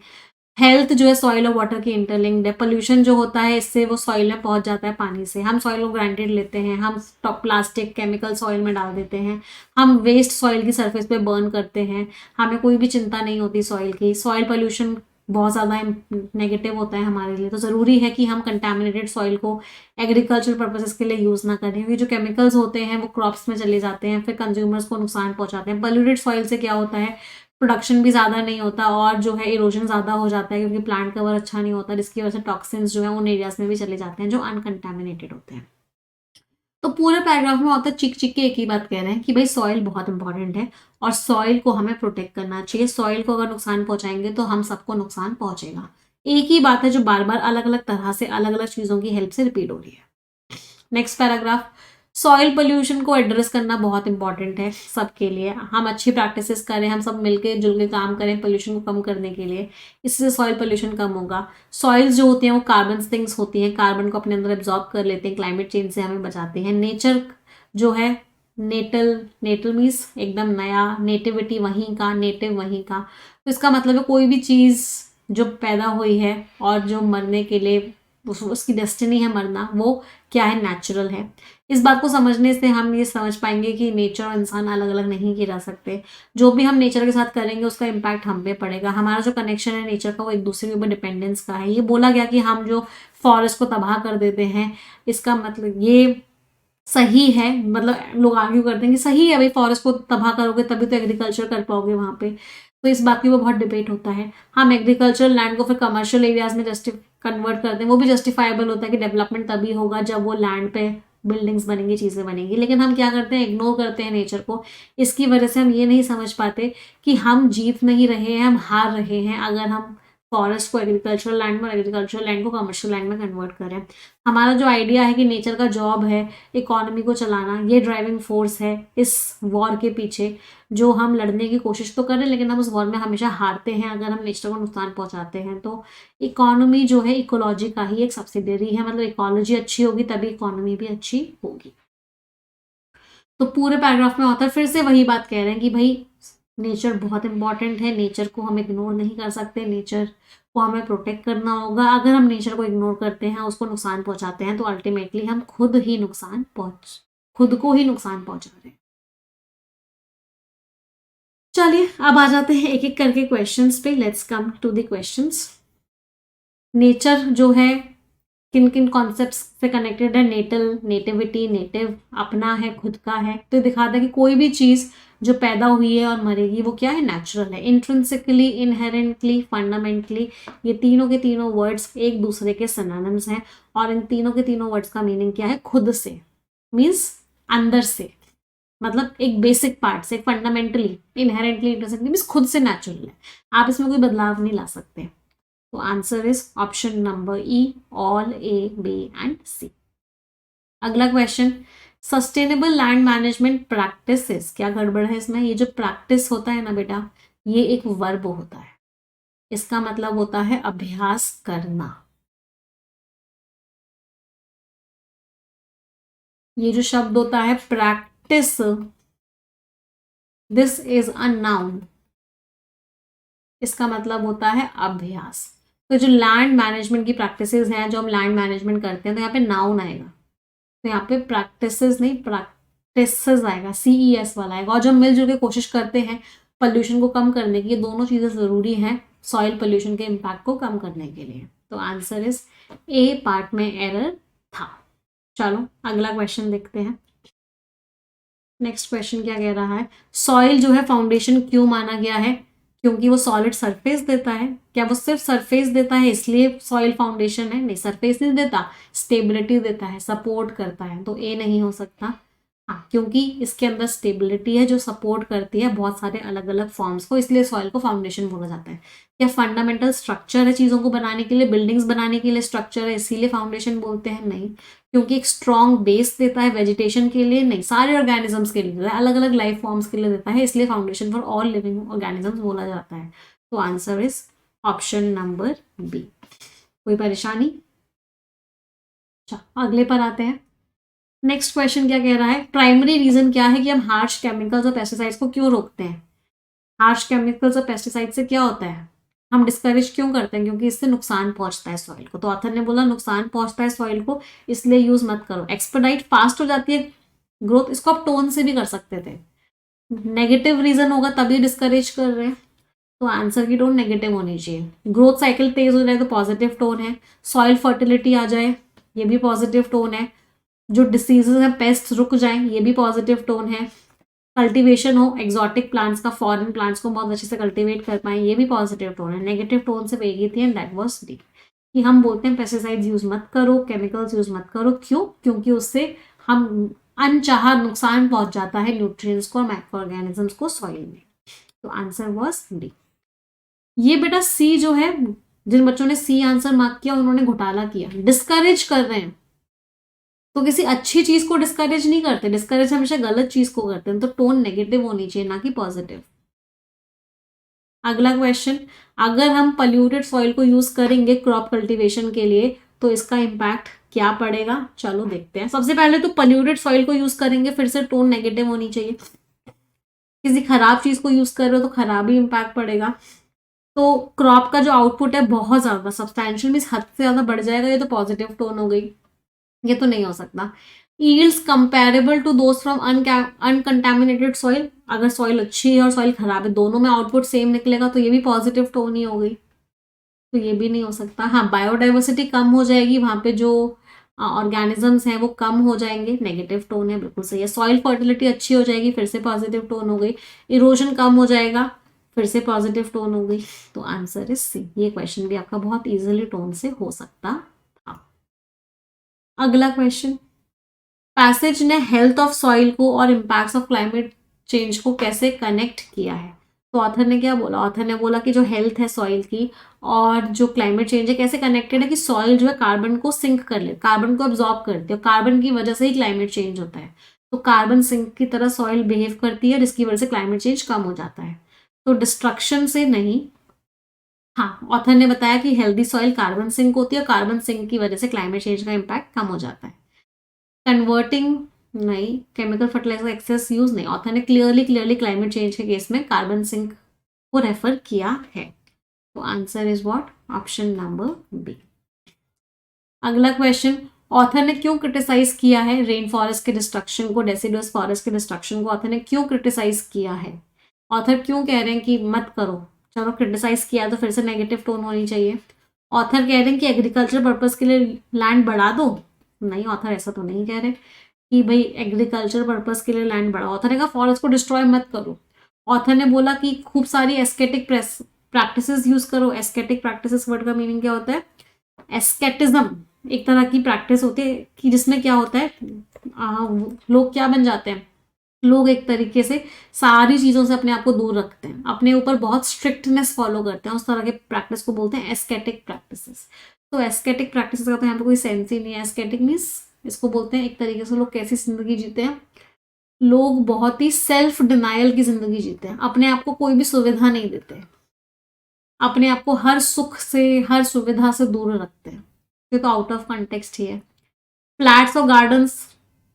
हेल्थ जो है सॉइल और वाटर की इंटरलिंक्ड है। पोल्यूशन जो होता है इससे वो सॉइल में पहुंच जाता है पानी से। हम सॉइल को ग्रांटेड लेते हैं, हम प्लास्टिक केमिकल सॉइल में डाल देते हैं, हम वेस्ट सॉइल की सरफेस पे बर्न करते हैं। हमें कोई भी चिंता नहीं होती सॉइल की। सॉइल पोल्यूशन बहुत ज़्यादा नेगेटिव होता है हमारे लिए, तो ज़रूरी है कि हम कंटेमिनेटेड सॉइल को एग्रीकल्चर पर्पसेस के लिए यूज़ ना करें, क्योंकि जो केमिकल्स होते हैं वो क्रॉप्स में चले जाते हैं, फिर कंज्यूमर्स को नुकसान पहुंचाते हैं। पोल्यूटेड सॉइल से क्या होता है, प्रोडक्शन भी ज़्यादा नहीं होता और जो है इरोजन ज़्यादा हो जाता है, क्योंकि प्लांट कवर अच्छा नहीं होता, जिसकी वजह से टॉक्सिन्स जो है उन एरियाज में भी चले जाते हैं जो अनकंटेमिनेटेड होते हैं। तो पूरे पैराग्राफ में ऑथर चिक चिक के एक ही बात कह रहे हैं कि भाई सॉइल बहुत इंपॉर्टेंट है और सॉइल को हमें प्रोटेक्ट करना चाहिए। सॉइल को अगर नुकसान पहुंचाएंगे तो हम सबको नुकसान पहुंचेगा। एक ही बात है जो बार बार अलग अलग तरह से अलग अलग चीज़ों की हेल्प से रिपीट हो रही है। Next paragraph. सॉइल पोल्यूशन को एड्रेस करना बहुत इंपॉर्टेंट है सबके लिए। हम अच्छी प्रैक्टिसेस करें, हम सब मिलके जुल के काम करें पोल्यूशन को कम करने के लिए, इससे सॉइल पोल्यूशन कम होगा। सॉइल्स जो होती हैं वो कार्बन सिंक्स होती हैं, कार्बन को अपने अंदर एब्जॉर्ब कर लेते हैं, क्लाइमेट चेंज से हमें बचाते हैं। नेचर जो है, नेटल, नेटल मीन्स एकदम नया, नेटिविटी वहीं का, नेटिव वहीं का। तो इसका मतलब है कोई भी चीज़ जो पैदा हुई है और जो मरने के लिए उसकी डेस्टिनी है मरना, वो क्या है, नेचुरल है। इस बात को समझने से हम ये समझ पाएंगे कि नेचर और इंसान अलग अलग नहीं किए जा सकते। जो भी हम नेचर के साथ करेंगे उसका इम्पैक्ट हम पे पड़ेगा। हमारा जो कनेक्शन है नेचर का वो एक दूसरे के ऊपर डिपेंडेंस का है। ये बोला गया कि हम जो फॉरेस्ट को तबाह कर देते हैं, इसका मतलब ये सही है, मतलब लोग आर्ग्यू करते हैं कि सही है भाई, फॉरेस्ट को तबाह करोगे तभी तो एग्रीकल्चर कर पाओगे वहाँ पे। तो इस बात की वो बहुत डिबेट होता है। हम एग्रीकल्चरल लैंड को फिर कमर्शियल एरियाज में कन्वर्ट करते हैं, वो भी जस्टिफाइबल होता है कि डेवलपमेंट तभी होगा जब वो लैंड पे बिल्डिंग्स बनेंगी, चीज़ें बनेंगी। लेकिन हम क्या करते हैं, इग्नोर करते हैं नेचर को। इसकी वजह से हम ये नहीं समझ पाते कि हम जीत नहीं रहे हैं, हम हार रहे हैं अगर हम फॉरेस्ट को एग्रीकल्चरल लैंड में और एग्रीकल्चरल लैंड को कमर्शियल लैंड में कन्वर्ट करें। हमारा जो आइडिया है कि नेचर का जॉब है इकोनॉमी को चलाना, ये ड्राइविंग फोर्स है इस वॉर के पीछे। जो हम लड़ने की कोशिश तो करें, लेकिन हम उस वॉर में हमेशा हारते हैं अगर हम नेचर को नुकसान पहुंचाते हैं। तो इकोनॉमी जो है इकोलॉजी का ही एक सब्सिडरी है, मतलब इकोलॉजी अच्छी होगी तभी इकोनॉमी भी अच्छी होगी। तो पूरे पैराग्राफ में ऑथर फिर से वही बात कह रहे हैं कि भाई नेचर बहुत इंपॉर्टेंट है, नेचर को हम इग्नोर नहीं कर सकते, नेचर को हमें प्रोटेक्ट करना होगा। अगर हम नेचर को इग्नोर करते हैं, उसको नुकसान पहुंचाते हैं, तो अल्टीमेटली हम खुद को ही नुकसान पहुंचा रहे हैं। चलिए अब आ जाते हैं एक एक करके क्वेश्चंस पे. Let's come to the questions. Nature जो है किन किन कॉन्सेप्ट से कनेक्टेड है? नेटल, नेटिविटी, नेटिव, अपना है, खुद का है. तो दिखाता है कि कोई भी चीज जो पैदा हुई है और मरेगी वो क्या है? नेचुरल है. इंट्रिंसिकली, इनहेरेंटली, फंडामेंटली, ये तीनों के तीनों वर्ड्स एक दूसरे के सिनोनिम्स हैं. और इन तीनों के तीनों वर्ड्स का मीनिंग क्या है? खुद से, मीन्स अंदर से, मतलब एक बेसिक पार्ट से, फंडामेंटली, इनहेरेंटली, इंट्रिंसिकली मीन्स खुद से नेचुरल है. आप इसमें कोई बदलाव नहीं ला सकते. तो answer is option number E, all A, B and C. अगला question, sustainable land management practices. क्या गड़बड़ है इसमें? ये जो प्रैक्टिस होता है ना बेटा, ये एक वर्ब होता है. इसका मतलब होता है अभ्यास करना. ये जो शब्द होता है practice, this is a noun. इसका मतलब होता है अभ्यास. तो जो लैंड मैनेजमेंट की प्रैक्टिसेस हैं, जो हम लैंड मैनेजमेंट करते हैं, तो यहाँ पे नाउन आएगा. तो यहाँ पे प्रैक्टिसेस नहीं, प्रैक्टिसेस आएगा, CES वाला आएगा. और जो हम मिलजुल के कोशिश करते हैं पोल्यूशन को कम करने की, ये दोनों चीजें जरूरी हैं सॉइल पोल्यूशन के इम्पैक्ट को कम करने के लिए. तो आंसर इज ए पार्ट में एरर था. चलो अगला क्वेश्चन देखते हैं. नेक्स्ट क्वेश्चन क्या कह रहा है? सॉइल जो है फाउंडेशन क्यों माना गया है? क्योंकि वो सॉलिड सरफेस देता है. क्या वो सिर्फ सरफेस देता है इसलिए सॉइल फाउंडेशन है? नहीं, सरफेस नहीं देता, स्टेबिलिटी देता है, सपोर्ट करता है. तो ए नहीं हो सकता. हाँ, क्योंकि इसके अंदर स्टेबिलिटी है जो सपोर्ट करती है बहुत सारे अलग अलग फॉर्म्स को, इसलिए सॉइल को फाउंडेशन बोला जाता है. क्या फंडामेंटल स्ट्रक्चर है चीज़ों को बनाने के लिए, बिल्डिंग्स बनाने के लिए स्ट्रक्चर है इसीलिए फाउंडेशन बोलते हैं? नहीं. क्योंकि एक स्ट्रॉन्ग बेस देता है वेजिटेशन के लिए? नहीं, सारे ऑर्गेनिजम्स के लिए, अलग अलग लाइफ फॉर्म्स के लिए देता है, इसलिए foundation for all living organisms बोला जाता है. तो answer is option number B. कोई परेशानी? अच्छा अगले पर आते हैं. नेक्स्ट क्वेश्चन क्या कह रहा है? प्राइमरी रीजन क्या है कि हम हार्श केमिकल्स और पेस्टिसाइड्स को क्यों रोकते हैं? हार्श केमिकल्स और पेस्टिसाइड से क्या होता है? हम डिस्करेज क्यों करते हैं? क्योंकि इससे नुकसान पहुंचता है सॉइल को. तो ऑथर ने बोला नुकसान पहुंचता है सॉइल को, इसलिए यूज मत करो. एक्सपेडाइट, फास्ट हो जाती है ग्रोथ, इसको आप टोन से भी कर सकते थे. नेगेटिव रीजन होगा तभी डिस्करेज कर रहे हैं. तो आंसर की टोन नेगेटिव होनी चाहिए. ग्रोथ साइकिल तेज हो जाए तो पॉजिटिव टोन है. सॉइल फर्टिलिटी आ जाए, ये भी पॉजिटिव टोन है. जो डिसीजेज हैं, पेस्ट रुक जाएं, ये भी पॉजिटिव टोन है. कल्टीवेशन हो, एक्सोटिक प्लांट्स का, फॉरेन प्लांट्स को बहुत अच्छे से कल्टीवेट कर पाए, ये भी पॉजिटिव टोन है. नेगेटिव टोन से एक ही थी एंड दैट वाज डी, कि हम बोलते हैं पेस्टिसाइड्स यूज मत करो, केमिकल्स यूज मत करो. क्यों? क्योंकि उससे हम अनचाहा नुकसान पहुंच जाता है न्यूट्रिएंट्स को और माइक्रो ऑर्गेनिजम्स को सॉइल में. तो आंसर वाज डी. ये बेटा सी जो है, जिन बच्चों ने सी आंसर मार्क किया उन्होंने घोटाला किया, डिस्करेज कर रहे हैं. तो किसी अच्छी चीज को डिस्करेज नहीं करते, डिस्करेज हमेशा गलत चीज को करते हैं. तो टोन नेगेटिव होनी चाहिए ना कि पॉजिटिव. अगला क्वेश्चन, अगर हम पॉल्यूटेड सॉइल को यूज करेंगे क्रॉप कल्टीवेशन के लिए तो इसका इम्पैक्ट क्या पड़ेगा? चलो देखते हैं. सबसे पहले तो पॉल्यूटेड सॉइल को यूज करेंगे, फिर से टोन नेगेटिव होनी चाहिए. किसी खराब चीज को यूज कर रहे हो तो खराब ही इम्पैक्ट पड़ेगा. तो क्रॉप का जो आउटपुट है बहुत ज्यादा सब्सटैंशियल मींस हद से ज्यादा बढ़ जाएगा, ये तो पॉजिटिव टोन हो गई. ये तो नहीं हो सकता. yields comparable to those from uncontaminated soil. अगर सॉइल अच्छी है और सॉइल खराब है, दोनों में आउटपुट सेम निकलेगा, तो ये भी पॉजिटिव टोन ही हो गई. तो ये भी नहीं हो सकता. हाँ, बायोडाइवर्सिटी कम हो जाएगी, वहां पे जो ऑर्गेनिजम्स हैं वो कम हो जाएंगे, नेगेटिव टोन है, बिल्कुल सही है. सॉइल फर्टिलिटी अच्छी हो जाएगी, फिर से पॉजिटिव टोन हो गई. इरोजन कम हो जाएगा, फिर से पॉजिटिव टोन हो गई. तो आंसर इज सी. ये क्वेश्चन भी आपका बहुत इजीली टोन से हो सकता था. अगला क्वेश्चन, पैसेज ने हेल्थ ऑफ सॉइल को और इम्पैक्ट्स ऑफ क्लाइमेट चेंज को कैसे कनेक्ट किया है? तो ऑथर ने क्या बोला? ऑथर ने बोला कि जो हेल्थ है सॉइल की और जो क्लाइमेट चेंज है कैसे कनेक्टेड है, कि सॉइल जो है कार्बन को सिंक कर ले, कार्बन को एब्जॉर्ब करती है, कार्बन की वजह से ही क्लाइमेट चेंज होता है. तो कार्बन सिंक की तरह सॉइल बिहेव करती है, जिसकी वजह से क्लाइमेट चेंज कम हो जाता है. तो डिस्ट्रक्शन से नहीं. हाँ, ऑथर ने बताया कि हेल्दी सॉइल कार्बन सिंक होती है और कार्बन सिंक की वजह से क्लाइमेट चेंज का इम्पैक्ट कम हो जाता है. कन्वर्टिंग नहीं, केमिकल फर्टिलाइजर एक्सेस यूज नहीं. ऑथर ने क्लियरली क्लाइमेट चेंज के केस में कार्बन सिंक को रेफर किया है. तो answer is what? Option number B. अगला क्वेश्चन, ऑथर ने क्यों क्रिटिसाइज किया है रेन फॉरेस्ट के डिस्ट्रक्शन को, डेसिडुअस फॉरेस्ट के डिस्ट्रक्शन को ऑथर ने क्यों क्रिटिसाइज किया है? ऑथर क्यों कह रहे हैं कि मत करो, चलो क्रिटिसाइज किया तो फिर से नेगेटिव टोन होनी चाहिए। ऑथर कह रहे हैं कि एग्रीकल्चर पर्पज के लिए लैंड बढ़ा दो, नहीं ऑथर ऐसा तो नहीं कह रहे कि भाई एग्रीकल्चर पर्पज के लिए लैंड बढ़ाओ। ऑथर ने कहा फॉरेस्ट को डिस्ट्रॉय मत करो। ऑथर ने बोला कि खूब सारी एस्केटिक प्रैक्टिसेस यूज करो। एस्केटिक प्रैक्टिसेस वर्ड का मीनिंग क्या होता है? एस्केटिज्म एक तरह की प्रैक्टिस होती है कि जिसमें क्या होता है, लोग क्या बन जाते हैं, लोग एक तरीके से सारी चीजों से अपने आप को दूर रखते हैं, अपने ऊपर बहुत स्ट्रिक्टनेस फॉलो करते हैं, उस तरह के प्रैक्टिस को बोलते हैं एस्केटिक प्रैक्टिसेस। तो एस्केटिक प्रैक्टिस का तो यहाँ पे कोई सेंस ही नहीं है। एस्केटिक मीन्स इसको बोलते हैं एक तरीके से लोग कैसी जिंदगी जीते हैं, लोग बहुत ही सेल्फ डिनायल की जिंदगी जीते हैं, अपने आप को कोई भी सुविधा नहीं देते, अपने आप को हर सुख से हर सुविधा से दूर रखते हैं। ये तो आउट ऑफ कंटेक्स्ट ही है। फ्लैट्स और गार्डन्स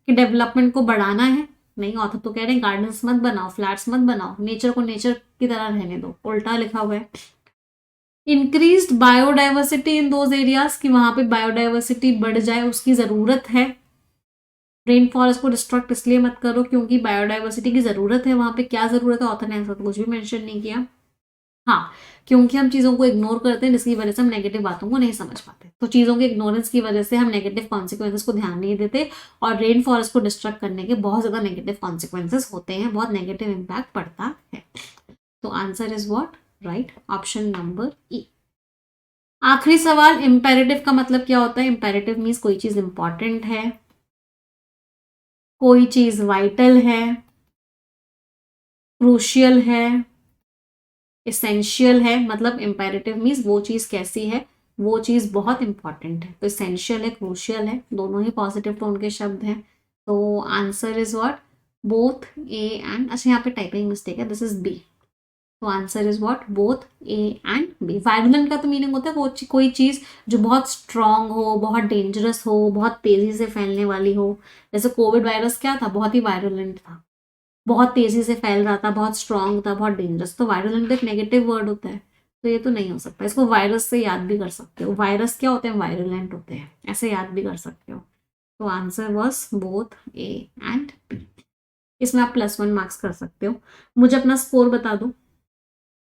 की डेवलपमेंट को बढ़ाना है, नहीं ऑथर तो कह रहे हैं गार्डन्स मत बनाओ, फ्लैट्स मत बनाओ, नेचर को नेचर की तरह रहने दो, उल्टा लिखा हुआ है। Increased biodiversity in those areas, कि वहां पे बायोडाइवर्सिटी बढ़ जाए उसकी जरूरत है। रेन फॉरेस्ट को डिस्ट्रक्ट इसलिए मत करो क्योंकि बायोडाइवर्सिटी की जरूरत है वहां पे। क्या जरूरत है ऑथर ने ऐसा तो कुछ भी मेंशन नहीं किया। हाँ, क्योंकि हम चीज़ों को इग्नोर करते हैं जिसकी वजह से हम नेगेटिव बातों को नहीं समझ पाते, तो चीज़ों के इग्नोरेंस की वजह से हम नेगेटिव कॉन्सिक्वेंसेस को ध्यान नहीं देते और रेन फॉरेस्ट को डिस्ट्रक्ट करने के बहुत ज़्यादा नेगेटिव कॉन्सिक्वेंसेस होते हैं, बहुत नेगेटिव इम्पैक्ट पड़ता है। तो answer is what? Right, option number ई। आखिरी सवाल, इंपेरेटिव का मतलब क्या होता है? इंपेरेटिव मीन्स कोई चीज़ इंपॉर्टेंट है, कोई चीज़ वाइटल है, क्रूशियल है, इसेंशियल है। मतलब इंपेरेटिव मीन्स वो चीज़ कैसी है, वो चीज़ बहुत इंपॉर्टेंट है। तो इसेंशियल है, क्रूशियल है, दोनों ही पॉजिटिव टोन के शब्द हैं। तो answer is what? Both A and, अच्छा यहाँ पे टाइपिंग मिस्टेक है, दिस इज बी। तो answer is what? Both A and B. Virulent का तो मीनिंग होता है वो कोई चीज़ जो बहुत स्ट्रांग हो, बहुत डेंजरस हो, बहुत तेजी से फैलने वाली हो। जैसे कोविड वायरस क्या था? बहुत ही वायरुलेंट था, बहुत तेजी से फैल रहा था, बहुत स्ट्रांग था, बहुत डेंजरस। तो वायरुलेंट एक नेगेटिव वर्ड होता है, तो ये तो नहीं हो सकता। इसको वायरस से याद भी कर सकते हो, वायरस क्या होते हैं? वायरुलेंट होते हैं, ऐसे याद भी कर सकते हो। तो answer was both A and B. इसमें आप +1 मार्क्स कर सकते हो। मुझे अपना स्कोर बता दो।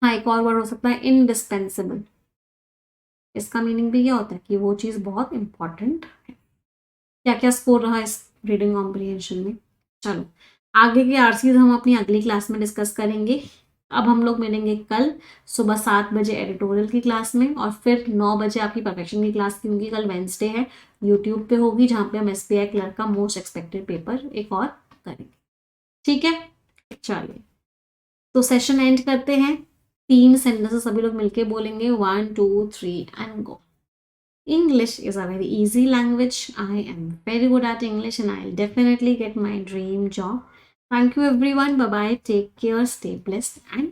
हाँ, एक और वर्ड हो सकता है इंडिस्पेंसिबल। इसका मीनिंग भी क्या होता है कि वो चीज़ बहुत इंपॉर्टेंट है। क्या क्या स्कोर रहा इस रीडिंग कॉम्प्रिहेंशन में? चलो आगे के आरसीज हम अपनी अगली क्लास में डिस्कस करेंगे। अब हम लोग मिलेंगे कल सुबह 7 बजे एडिटोरियल की क्लास में, और फिर 9 बजे आपकी परफेक्शन की क्लास, क्योंकि कल वेंसडे है, यूट्यूब पे होगी, जहाँ पे हम SBI क्लर्क का मोस्ट एक्सपेक्टेड पेपर एक और करेंगे। ठीक है, चलिए तो सेशन एंड करते हैं। 3 सेंटेंसेस सभी लोग मिलके बोलेंगे, 1 2 3 and go. English is a very easy language. I am very good at English and I'll definitely get my dream job. Thank you everyone. Bye bye. Take care. Stay blessed and